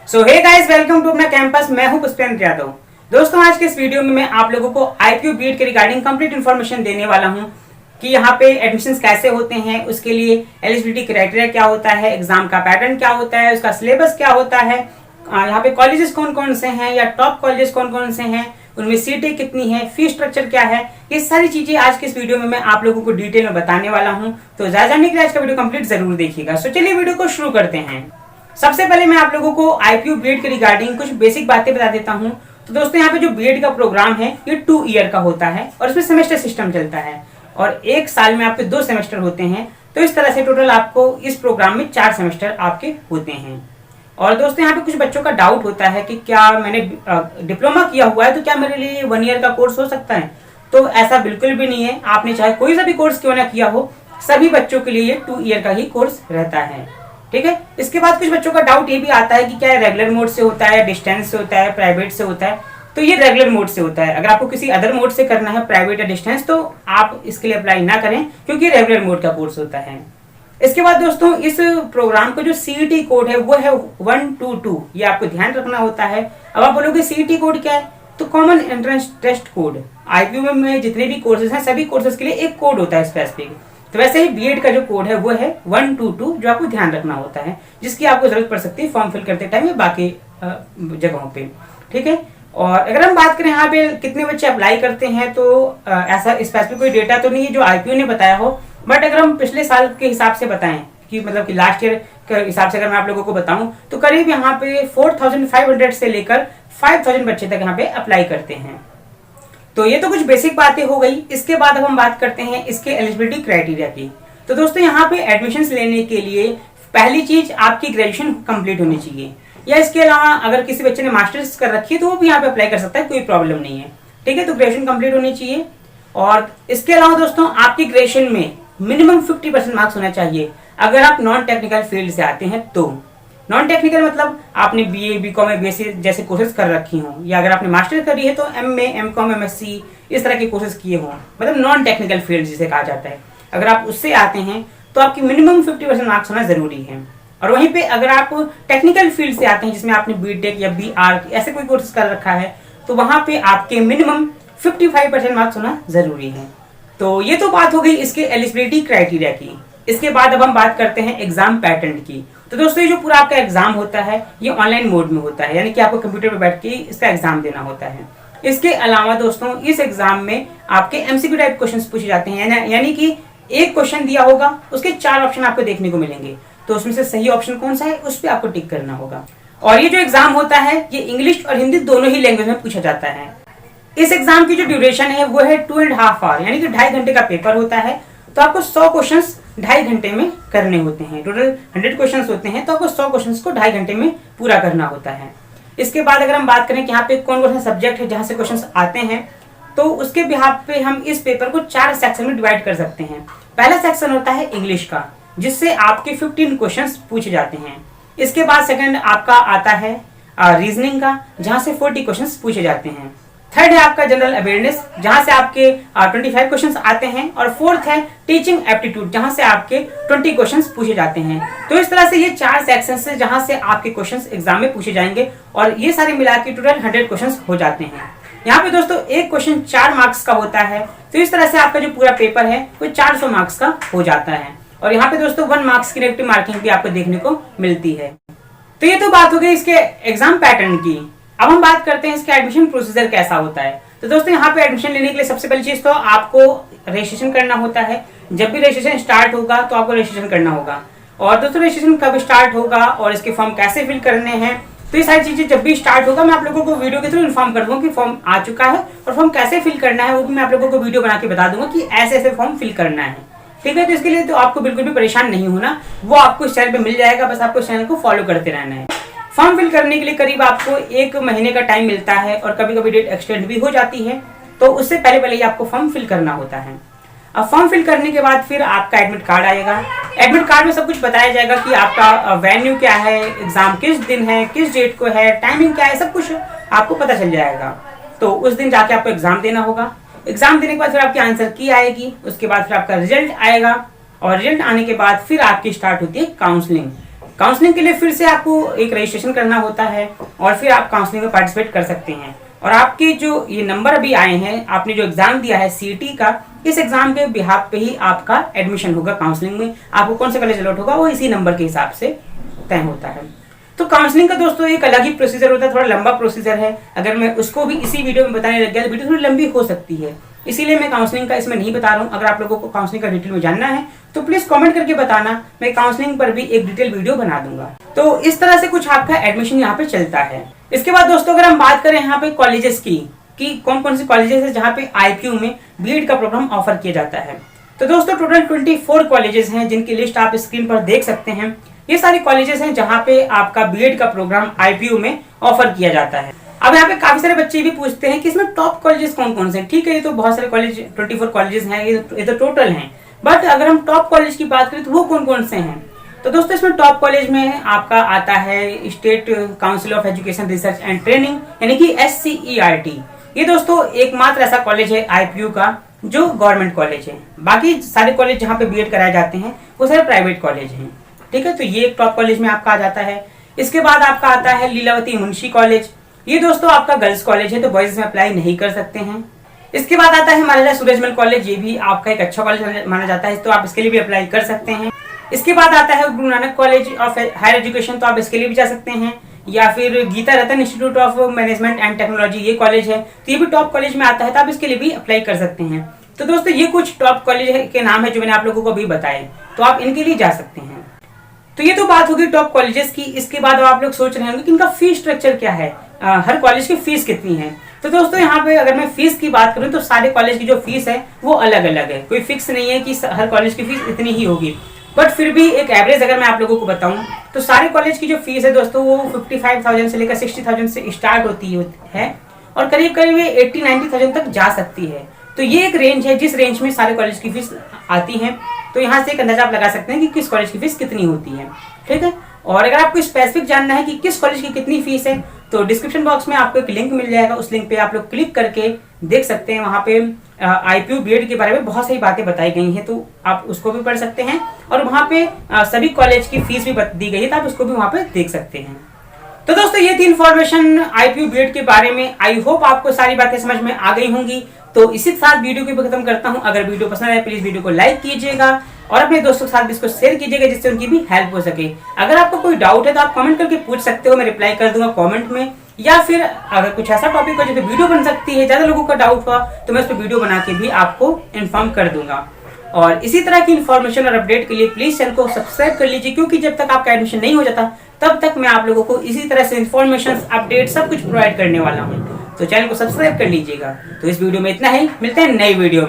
So hey guys, welcome to अपना campus. मैं हूं पुष्पेंद्र यादव। दोस्तों, आज के इस वीडियो में मैं आप लोगों को IPU बीएड के रिगार्डिंग कंप्लीट इन्फॉर्मेशन देने वाला हूं कि यहाँ पे एडमिशंस कैसे होते हैं, उसके लिए एलिजिबिलिटी क्राइटेरिया क्या होता है, एग्जाम का पैटर्न क्या होता है, उसका सिलेबस क्या होता है, यहाँ पे कॉलेजेस कौन कौन से हैं या टॉप कॉलेजेस कौन कौन से हैं, उनमें सीटें कितनी है, फीस स्ट्रक्चर क्या है, ये सारी चीजें आज के इस वीडियो में मैं आप लोगों को डिटेल में बताने वाला हूँ। तो ज्यादा जानने के लिए आज का वीडियो कंप्लीट जरूर देखिएगा। सो चलिए वीडियो को शुरू करते हैं। सबसे पहले मैं आप लोगों को IPU बीएड के रिगार्डिंग कुछ बेसिक बातें बता देता हूँ। तो दोस्तों, यहाँ पे जो बीएड का प्रोग्राम है ये 2 ईयर का होता है और इसमें सेमेस्टर सिस्टम चलता है और एक साल में आपके 2 सेमेस्टर होते हैं। तो इस तरह से टोटल आपको इस प्रोग्राम में 4 सेमेस्टर आपके होते हैं। और दोस्तों, यहाँ पे कुछ बच्चों का डाउट होता है कि क्या मैंने डिप्लोमा किया हुआ है तो क्या मेरे लिए 1 ईयर का कोर्स हो सकता है। तो ऐसा बिल्कुल भी नहीं है। आपने चाहे कोई सा भी कोर्स क्यों ना किया हो, सभी बच्चों के लिए ये 2 ईयर का ही कोर्स रहता है। ठीक है। इसके बाद कुछ बच्चों का डाउट ये भी आता है कि क्या रेगुलर मोड से होता है, डिस्टेंस से होता है, प्राइवेट से होता है। तो ये रेगुलर मोड से होता है। अगर आपको किसी अदर मोड से करना है, प्राइवेट या डिस्टेंस, तो आप इसके लिए अप्लाई ना करें क्योंकि रेगुलर मोड का कोर्स होता है। इसके बाद दोस्तों, इस प्रोग्राम का जो CET कोड है वो है 122। ये आपको ध्यान रखना होता है। अब आप बोलोगे CET कोड क्या है, तो common entrance test code. IPU में जितने भी कोर्सेज हैं सभी कोर्सेज के लिए एक कोड होता है स्पेसिफिक। तो वैसे ही बीएड का जो कोड है वो है 122, जो आपको ध्यान रखना होता है, जिसकी आपको जरूरत पड़ सकती है फॉर्म फिल करते टाइम या बाकी जगहों पे। ठीक है। और अगर हम बात करें यहाँ पे कितने बच्चे अप्लाई करते हैं, तो ऐसा स्पेसिफिक कोई डेटा तो नहीं है जो IPU ने बताया हो, बट अगर हम पिछले साल के हिसाब से बताएं कि मतलब कि लास्ट ईयर के हिसाब से अगर मैं आप लोगों को बताऊं, तो करीब यहाँ पे 4500 से लेकर 5000 बच्चे तक यहाँ पे अप्लाई करते हैं। तो ये तो कुछ बेसिक बातें हो गई। इसके बाद अब हम बात करते हैं इसके एलिजिबिलिटी क्राइटेरिया की। तो दोस्तों, यहाँ पे एडमिशंस लेने के लिए पहली चीज आपकी ग्रेजुएशन कंप्लीट होनी चाहिए, या इसके अलावा अगर किसी बच्चे ने मास्टर्स कर रखी है तो वो भी यहाँ पे अप्लाई कर सकता है, कोई प्रॉब्लम नहीं है। ठीक है। तो ग्रेजुएशन कंप्लीट होनी चाहिए। और इसके अलावा दोस्तों, आपकी ग्रेजुएशन में मिनिमम 50% मार्क्स होना चाहिए अगर आप नॉन टेक्निकल फील्ड से आते हैं। तो नॉन टेक्निकल मतलब आपने BA, BCom, BSc जैसे कोर्सेज कर रखी हों, या अगर आपने मास्टर करी है तो MA, MCom, MSc इस तरह के कोर्सेज किए हों, मतलब नॉन टेक्निकल फील्ड जिसे कहा जाता है। अगर आप उससे आते हैं तो आपकी मिनिमम 50% मार्क्स होना जरूरी है। और वहीं पे अगर आप टेक्निकल फील्ड से आते हैं जिसमें आपने BTech या BR ऐसे कोई कोर्सेज कर रखा है, तो वहां पे आपके मिनिमम 55% मार्क्स होना जरूरी है। तो ये तो बात हो गई इसके एलिजिबिलिटी क्राइटेरिया की। इसके बाद अब हम बात करते हैं एग्जाम पैटर्न की। तो दोस्तों, ये जो पूरा आपका एग्जाम होता है ये ऑनलाइन मोड में होता है, यानी कि आपको कंप्यूटर पर बैठ के इसका एग्जाम देना होता है। इसके अलावा दोस्तों, इस एग्जाम में आपके MCQ टाइप क्वेश्चंस पूछे जाते हैं, यानी कि एक क्वेश्चन दिया होगा, उसके 4 ऑप्शन आपको देखने को मिलेंगे, तो उसमें से सही ऑप्शन कौन सा है उस पर आपको टिक करना होगा। और ये जो एग्जाम होता है ये इंग्लिश और हिंदी दोनों ही लैंग्वेज में पूछा जाता है। इस एग्जाम की जो ड्यूरेशन है वो है 2.5 आवर, यानी कि 2.5 घंटे का पेपर होता है। तो आपको 100 क्वेश्चंस 2.5 घंटे में करने होते हैं। टोटल 100 क्वेश्चंस होते हैं, तो आपको 100 क्वेश्चंस को 2.5 घंटे में पूरा करना होता है। इसके बाद अगर हम बात करें कि यहाँ पे कौन कौन सा सब्जेक्ट है जहाँ से क्वेश्चंस आते हैं, तो उसके बिहाफ पे हम इस पेपर को 4 सेक्शन में डिवाइड कर सकते हैं। पहला सेक्शन होता है इंग्लिश का, जिससे आपके 15 क्वेश्चंस पूछे जाते हैं। इसके बाद सेकंड आपका आता है रीजनिंग का, जहाँ से 40 क्वेश्चंस पूछे जाते हैं। थर्ड है आपका जनरल अवेयरनेस, जहां से आपके 25 क्वेश्चंस आते हैं। और फोर्थ है टीचिंग एप्टीट्यूड, जहां से आपके 20 क्वेश्चंस पूछे जाते हैं। तो इस तरह से ये 4 सेक्शंस है जहां से आपके क्वेश्चंस एग्जाम में पूछे जाएंगे, और ये सारे मिला के टोटल 100 क्वेश्चंस हो जाते हैं। यहाँ पे दोस्तों एक क्वेश्चन 4 मार्क्स का होता है। तो इस तरह से आपका जो पूरा पेपर है वो 400 मार्क्स का हो जाता है। और यहाँ पे दोस्तों 1 मार्क्स की नेगेटिव मार्किंग भी आपको देखने को मिलती है। तो ये तो बात हो गई इसके एग्जाम पैटर्न की। अब हम बात करते हैं इसका एडमिशन प्रोसीजर कैसा होता है। तो दोस्तों, यहाँ पे एडमिशन लेने के लिए सबसे पहली चीज तो आपको रजिस्ट्रेशन करना होता है। जब भी रजिस्ट्रेशन स्टार्ट होगा तो आपको रजिस्ट्रेशन करना होगा। और दोस्तों, रजिस्ट्रेशन कब स्टार्ट होगा और इसके फॉर्म कैसे फिल करने हैं, तो ये सारी चीजें जब भी स्टार्ट होगा मैं आप लोगों को वीडियो के थ्रू इन्फॉर्म कर दूंगा कि फॉर्म आ चुका है, और फॉर्म कैसे फिल करना है वो भी मैं आप लोगों को वीडियो बना के बता दूंगा कि ऐसे ऐसे फॉर्म फिल करना है। ठीक है। तो इसके लिए तो आपको बिल्कुल भी परेशान नहीं होना, वो आपको इस चैनल पे मिल जाएगा, बस आपको इस चैनल को फॉलो करते रहना है। फॉर्म फिल करने के लिए करीब आपको 1 महीने का टाइम मिलता है, और कभी कभी डेट एक्सटेंड भी हो जाती है। तो उससे पहले पहले ही आपको फॉर्म फिल करना होता है। अब फॉर्म फिल करने के बाद फिर आपका एडमिट कार्ड आएगा। एडमिट कार्ड में सब कुछ बताया जाएगा कि आपका वेन्यू क्या है, एग्जाम किस दिन है, किस डेट को है, टाइमिंग क्या है, सब कुछ आपको पता चल जाएगा। तो उस दिन जाके आपको एग्जाम देना होगा। एग्जाम देने के बाद फिर आपकी आंसर की आएगी, उसके बाद फिर आपका रिजल्ट आएगा, और रिजल्ट आने के बाद फिर आपकी स्टार्ट होती है काउंसलिंग। काउंसलिंग के लिए फिर से आपको एक रजिस्ट्रेशन करना होता है और फिर आप काउंसलिंग में पार्टिसिपेट कर सकते हैं। और आपके जो ये नंबर अभी आए हैं, आपने जो एग्जाम दिया है सीईटी का, इस एग्जाम के बिहाफ पे ही आपका एडमिशन होगा काउंसलिंग में। आपको कौन सा कॉलेज अलॉट होगा वो इसी नंबर के हिसाब से तय होता है। तो काउंसलिंग का दोस्तों एक अलग ही प्रोसीजर होता है, थोड़ा लंबा प्रोसीजर है। अगर मैं उसको भी इसी वीडियो में बताने लग गया तो वीडियो थोड़ी लंबी हो सकती है, इसीलिए मैं काउंसलिंग का इसमें नहीं बता रहा हूँ। अगर आप लोगों को काउंसलिंग का डिटेल में जानना है तो प्लीज कमेंट करके बताना, मैं काउंसलिंग पर भी एक डिटेल वीडियो बना दूंगा। तो इस तरह से कुछ आपका एडमिशन यहाँ पे चलता है। इसके बाद दोस्तों अगर हम बात करें यहाँ पे कॉलेजेस की कि कौन कौन से कॉलेजेस है जहाँ पे आईपीयू में बीएड का प्रोग्राम ऑफर किया जाता है, तो दोस्तों टोटल 24 कॉलेजेस हैं जिनकी लिस्ट आप स्क्रीन पर देख सकते हैं। ये सारे कॉलेजेस हैं जहाँ पे आपका बीएड का प्रोग्राम आईपीयू में ऑफर किया जाता है। अब यहाँ पे काफी सारे बच्चे भी पूछते हैं कि इसमें टॉप कॉलेजेस कौन कौन से हैं। ठीक है, ये तो बहुत सारे कॉलेज 24 कॉलेजेस हैं, ये तो टोटल हैं, बट अगर हम टॉप कॉलेज की बात करें तो वो कौन कौन से हैं, तो दोस्तों इसमें टॉप कॉलेज में आपका आता है state council of education research and training यानी कि SCERT। ये दोस्तों एकमात्र ऐसा कॉलेज है आईपीयू का जो गवर्नमेंट कॉलेज है। बाकी सारे कॉलेज जहाँ पे बीएड कराए जाते हैं वो सारे प्राइवेट कॉलेज हैं। ठीक है, तो ये एक टॉप कॉलेज में आपका आ जाता है। इसके बाद आपका आता है लीलावती मुंशी कॉलेज। ये दोस्तों आपका गर्ल्स कॉलेज है, तो बॉयज में अप्लाई नहीं कर सकते हैं। इसके बाद आता है महाराजा सूरजमल कॉलेज, ये भी आपका एक अच्छा कॉलेज माना जाता है, तो आप इसके लिए भी अप्लाई कर सकते हैं। इसके बाद आता है Guru Nanak college of higher education, तो आप इसके लिए भी जा सकते हैं। या फिर Geeta Ratan institute of management and technology, ये कॉलेज है, तो ये भी टॉप कॉलेज में आता है, तो आप इसके लिए भी अप्लाई कर सकते हैं। तो दोस्तों ये कुछ टॉप कॉलेज के नाम है जो मैंने आप लोगों को अभी बताए, तो आप इनके लिए जा सकते हैं। तो ये तो बात होगी टॉप कॉलेजेस की। इसके बाद आप लोग सोच रहे होंगे कि इनका फीस स्ट्रक्चर क्या है, हर कॉलेज की फीस कितनी है। तो दोस्तों यहाँ पे अगर मैं फीस की बात करूँ तो सारे कॉलेज की जो फीस है वो अलग अलग है, कोई फिक्स नहीं है कि हर कॉलेज की फीस इतनी ही होगी, बट फिर भी एक एवरेज अगर मैं आप लोगों को बताऊं तो सारे कॉलेज की जो फीस है दोस्तों वो 55,000 से लेकर 60,000 से स्टार्ट होती है और करीब करीब 80-90,000 तक जा सकती है। तो ये एक रेंज है जिस रेंज में सारे कॉलेज की फीस आती है। तो यहाँ से एक अंदाजा आप लगा सकते हैं कि किस कॉलेज की फीस कितनी होती है। ठीक है, और अगर आपको स्पेसिफिक जानना है कि किस कॉलेज की कितनी फीस है तो डिस्क्रिप्शन बॉक्स में आपको एक लिंक मिल जाएगा, उस लिंक पे आप लोग क्लिक करके देख सकते हैं। वहाँ पे आईपीयू बीएड के बारे में बहुत सारी बातें बताई गई हैं, तो आप उसको भी पढ़ सकते हैं और वहाँ पे सभी कॉलेज की फीस भी दी गई है, तो आप उसको भी वहाँ पे देख सकते हैं। तो दोस्तों ये थी इन्फॉर्मेशन आईपीयू बीएड के बारे में। आई होप आपको सारी बातें समझ में आ गई होंगी। तो इसी के साथ वीडियो को खत्म करता हूँ। अगर वीडियो पसंद आए प्लीज वीडियो को लाइक कीजिएगा और अपने दोस्तों के साथ भी इसको शेयर कीजिएगा जिससे उनकी भी हेल्प हो सके। अगर आपको कोई डाउट है तो आप कमेंट करके पूछ सकते हो, मैं रिप्लाई कर दूंगा कमेंट में। या फिर अगर कुछ ऐसा टॉपिक हो जिस वीडियो बन सकती है, ज्यादा लोगों का डाउट हुआ तो मैं उस पर वीडियो बना के भी आपको इन्फॉर्म कर दूंगा। और इसी तरह की इन्फॉर्मेशन और अपडेट के लिए प्लीज चैनल को सब्सक्राइब कर लीजिए, क्योंकि जब तक आपका एडमिशन नहीं हो जाता तब तक मैं आप लोगों को इसी तरह से इन्फॉर्मेशन अपडेट सब कुछ प्रोवाइड करने वाला हूँ। तो चैनल को सब्सक्राइब कर लीजिएगा। तो इस वीडियो में इतना ही, मिलते हैं नई वीडियो में।